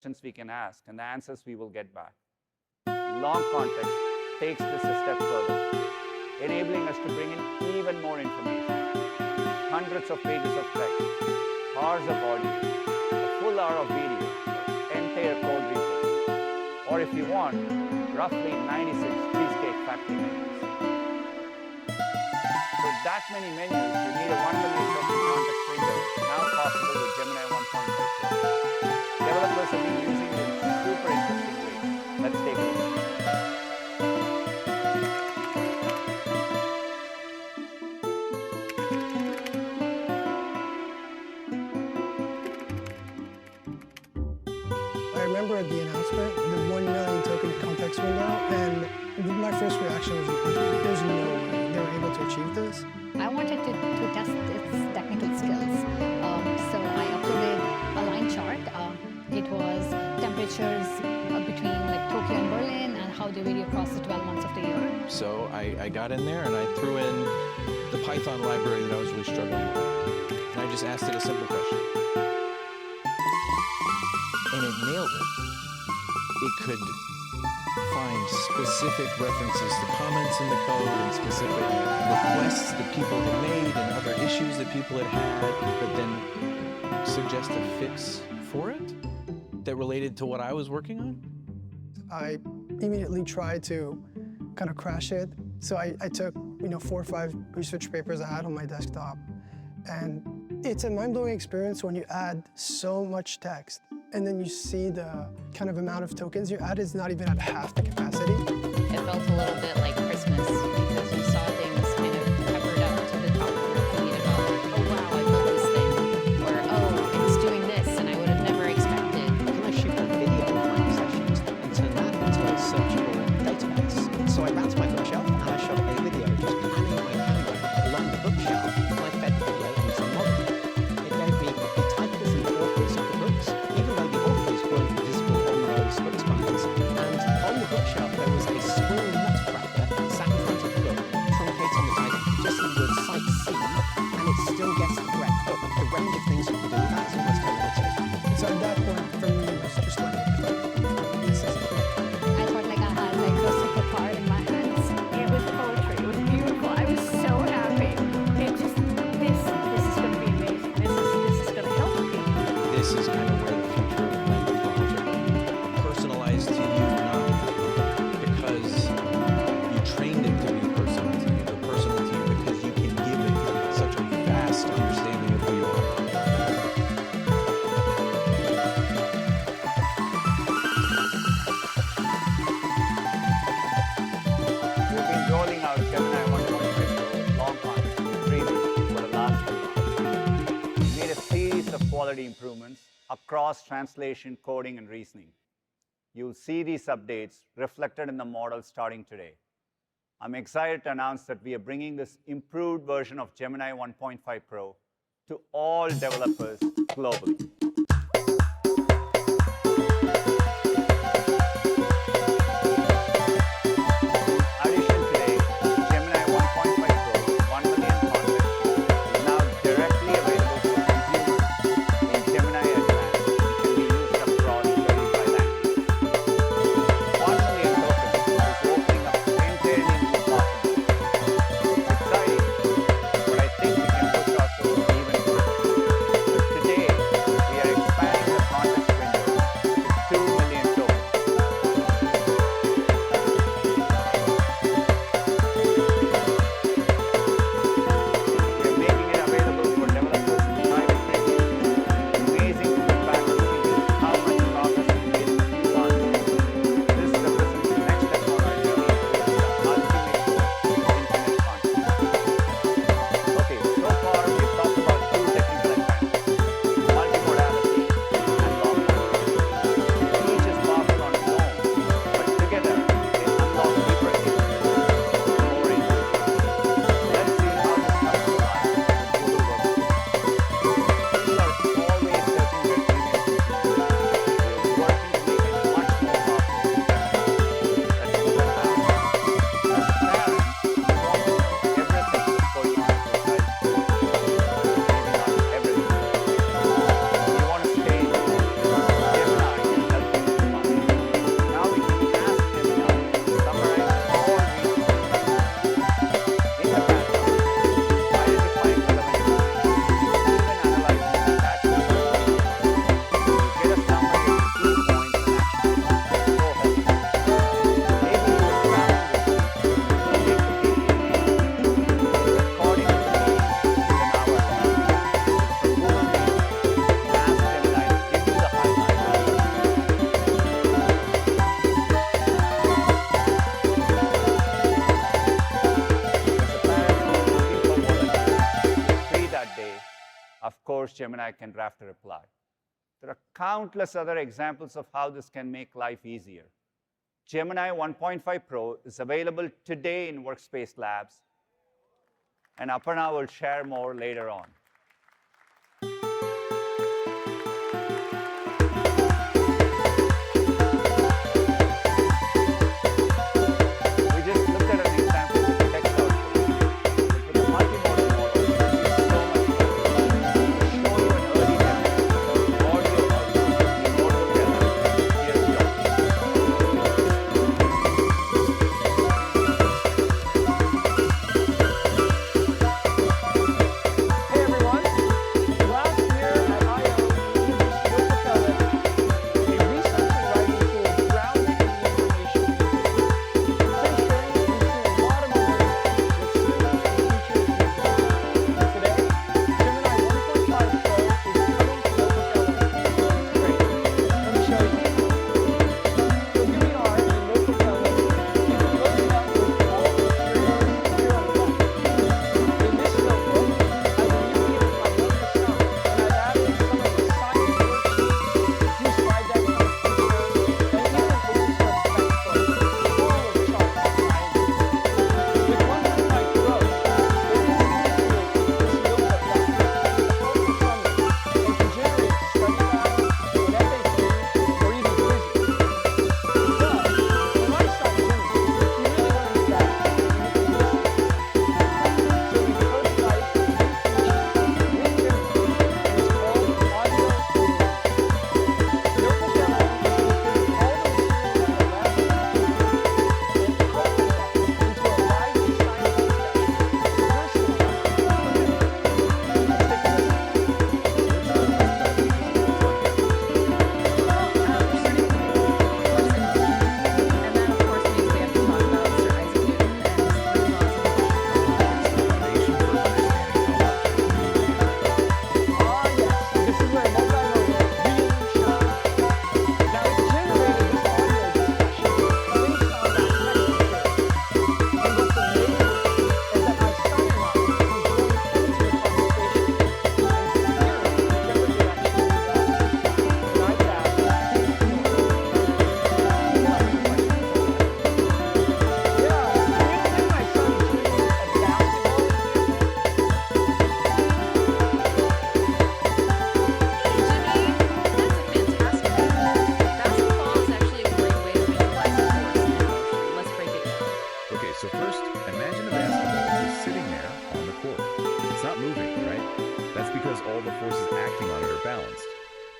questions we can ask and the answers we will get back. Long context takes this a step further, enabling us to bring in even more information. Hundreds of pages of text, hours of audio, a full hour of video, entire code report, or if you want, roughly 96 cheesecake factory menus. With that many menus, you need a 1 million token context window, now possible with Gemini 1.5 Pro. Developers have been using it in super interesting ways. Let's take a look. I remember at the announcement, the 1 million token context window, and my first reaction was, there's no way they were able to achieve this. I wanted to test its technical skills. So I uploaded a line chart. It was temperatures between like Tokyo and Berlin and how they vary across the 12 months of the year. So I got in there and I threw in the Python library that I was really struggling with. And I just asked it a simple question. And it nailed it. It could find specific references to comments in the code and specific requests that people had made and other issues that people had had, but then suggest a fix for it that related to what I was working on? I immediately tried to kind of crash it. So I took 4 or 5 research papers I had on my desktop. And it's a mind-blowing experience when you add so much text and then you see the kind of amount of tokens you add is not even at half the capacity. It felt a little bit like Christmas because you saw things kind of peppered up to the top of your feed about, oh wow, I built this thing, or oh, it's doing this, and I would have never expected. Can I shoot a video of my sessions and turn that into a searchable database? So I ran to my bookshelf and I shot a video just panning my camera along the bookshelf, and I fed the video into the model. It gave me the titles and the authors of the books, even though the authors weren't visible on those books binders. And on the bookshelf there was a squirrel nutcracker sat in front of the book, truncating the title just in the word site C, and it still gets the correct book. The range of things you can do with that is almost unlimited. So at that point, for me, it was just like, this is it. I felt like I had like a superpower in my hands. It was poetry. It was beautiful. I was so happy. It just, this is going to be amazing. This is going to help people. This is kind of where the future of language models are. Personalized to you, not because you trained it to be personal to you, but personal to you because you can give it such a vast understanding of who you are. We've been rolling out Gemini 1.5 long context preview for the last 2 months. We made a series of quality improvements across translation, coding, and reasoning. You'll see these updates reflected in the model starting today. I'm excited to announce that we are bringing this improved version of Gemini 1.5 Pro to all developers globally. Addition today, Gemini 1.5 Pro 1 million context is now directly available for consumers in Gemini Advanced and can be used across 35 languages. 1 million tokens is opening up entirely new possibilities. It's exciting, but I think we can push ourselves even further. But today, we are Gemini can draft a reply. There are countless other examples of how this can make life easier. Gemini 1.5 Pro is available today in Workspace Labs, and Aparna will share more later on.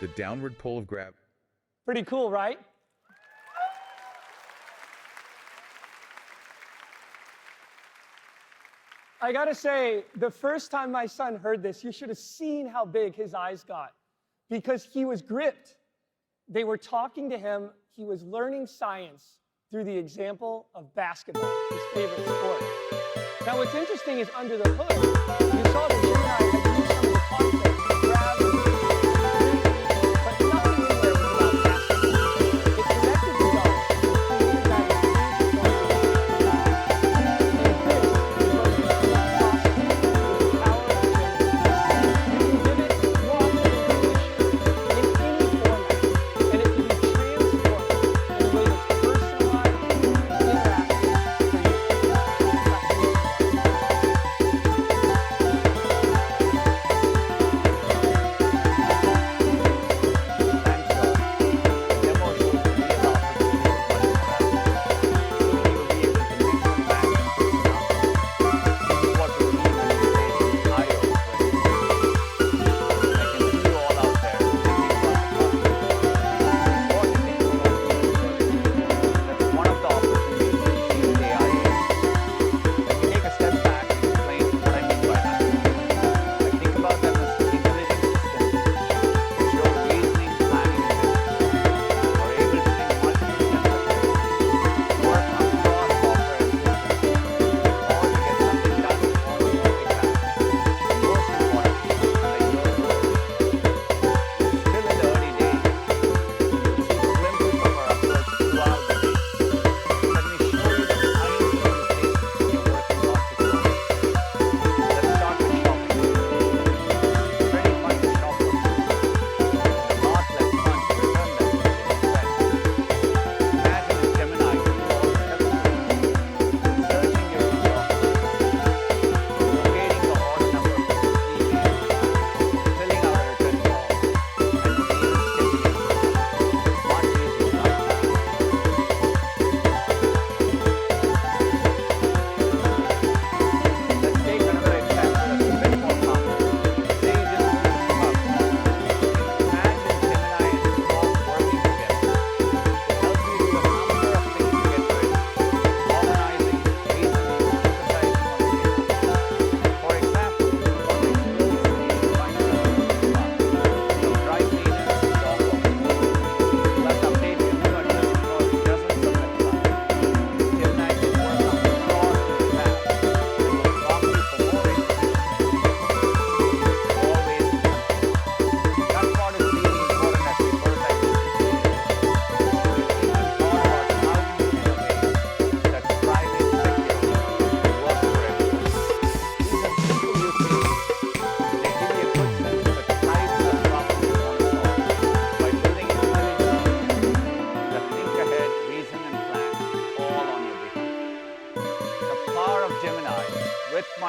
The downward pull of gravity. Pretty cool, right? I gotta say, the first time my son heard this, you should have seen how big his eyes got, because he was gripped. They were talking to him. He was learning science through the example of basketball, his favorite sport. Now, what's interesting is under the hood, you saw the Gemini had used some of the concepts of gravity, but nothing in there was about basketball. It connected the dots and created that infusion of and this is what we call possible with the power of Gemini. You can give it raw information in any format, and it can be transformed in a way that's personalized and interactive for you.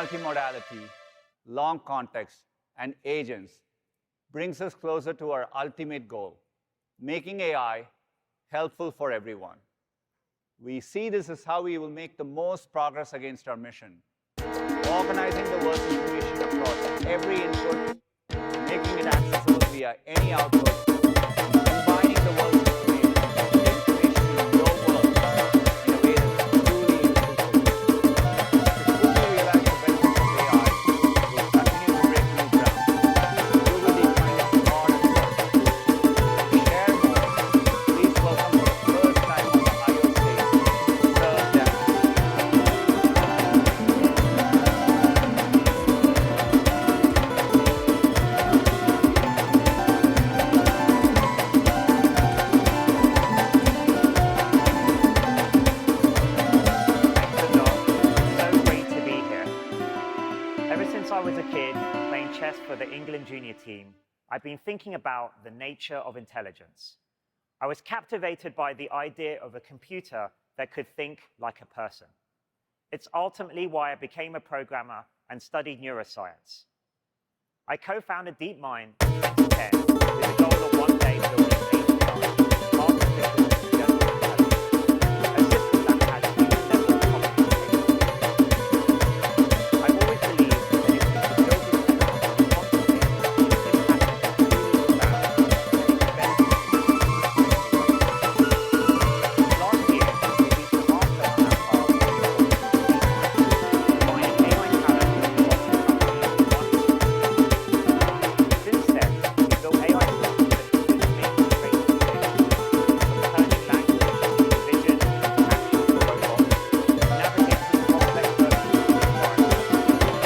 multimodality, long context, and agents brings us closer to our ultimate goal, making AI helpful for everyone. We see this as how we will make the most progress against our mission, organizing the world's information across every input, making it accessible via any output, and combining the world's information with the information in your world in a way that's truly useful for you. To fully realize the benefits of AI, we'll continue to break new ground. You will be kind of smart at work. To share more, please welcome for the first time on the I/O stage, Sir Jeff. So great to be here. Ever since I was a kid playing chess for the England junior team, I've been thinking about the nature of intelligence. I was captivated by the idea of a computer that could think like a person. It's ultimately why I became a programmer and studied neuroscience. I co-founded DeepMind in 2010 with the goal of one day building AGI, artificial general intelligence, a system that has human level of computation. I've always believed that if we could build this technology responsibly, its impact would be truly profound and its benefits would be Last year, we reached a milestone on our path to building DeepMind, combining AI talent with lots of companies in one system. Since then, we built AI systems that can make and train communication, from turning language into vision, action for robots, navigating complex virtual environments,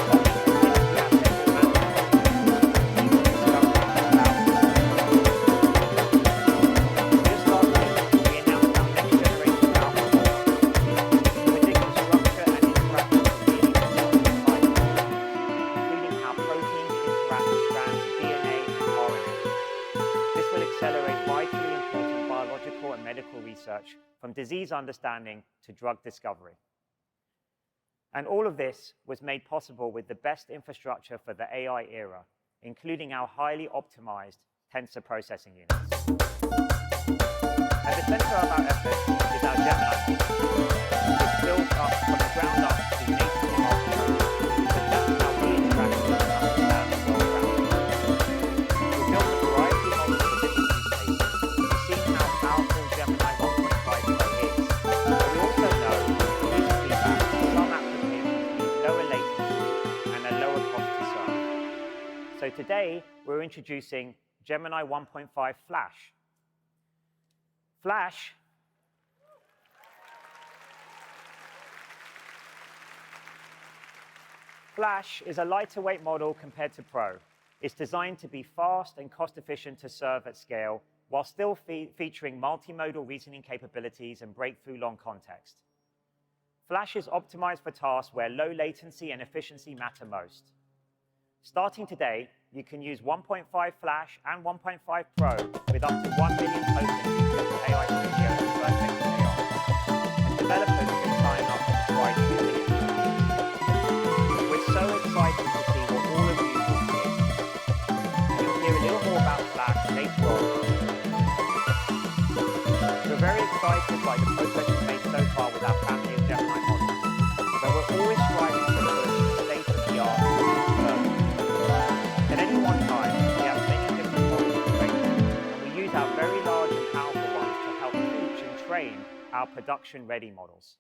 solving continuously aspects of mathematics, even discovering cloud. Just last week, we announced our next generation alpha model, which is predicting structure and interaction of nearly 1,000 life including how proteins interact with strands of DNA and RNA. This will accelerate vitally important biological and medical research from disease understanding to drug discovery. And all of this was made possible with the best infrastructure for the AI era, including our highly optimized tensor processing units. At the center of our efforts is our Gemini model. It's built up from the ground up to be natively multimodal, because that's how we interact with and understand the world around us. We've built a variety of models for different use cases. We've seen how powerful Gemini 1.5 Pro is, but we also know from user feedback that some applications need lower latency and a lower cost to serve. So today, we're introducing Gemini 1.5 Flash. Flash is a lighter weight model compared to Pro. It's designed to be fast and cost-efficient to serve at scale, while still featuring multimodal reasoning capabilities and breakthrough long context. Flash is optimized for tasks where low latency and efficiency matter most. Starting today, you can use 1.5 Flash and 1.5 Pro with up to 1 million tokens in Google AI Studio and Vertex AI. And developers can sign up to try 2 million tokens. We're so excited to see what all of you will create. You'll hear a little more about Flash later on. We're very excited by the progress we've made so far with our family of Gemini models, but we're always striving to push the state of the art further. At any one time, we have many different models to train, and we use our very large and powerful ones to help teach and train our production-ready models.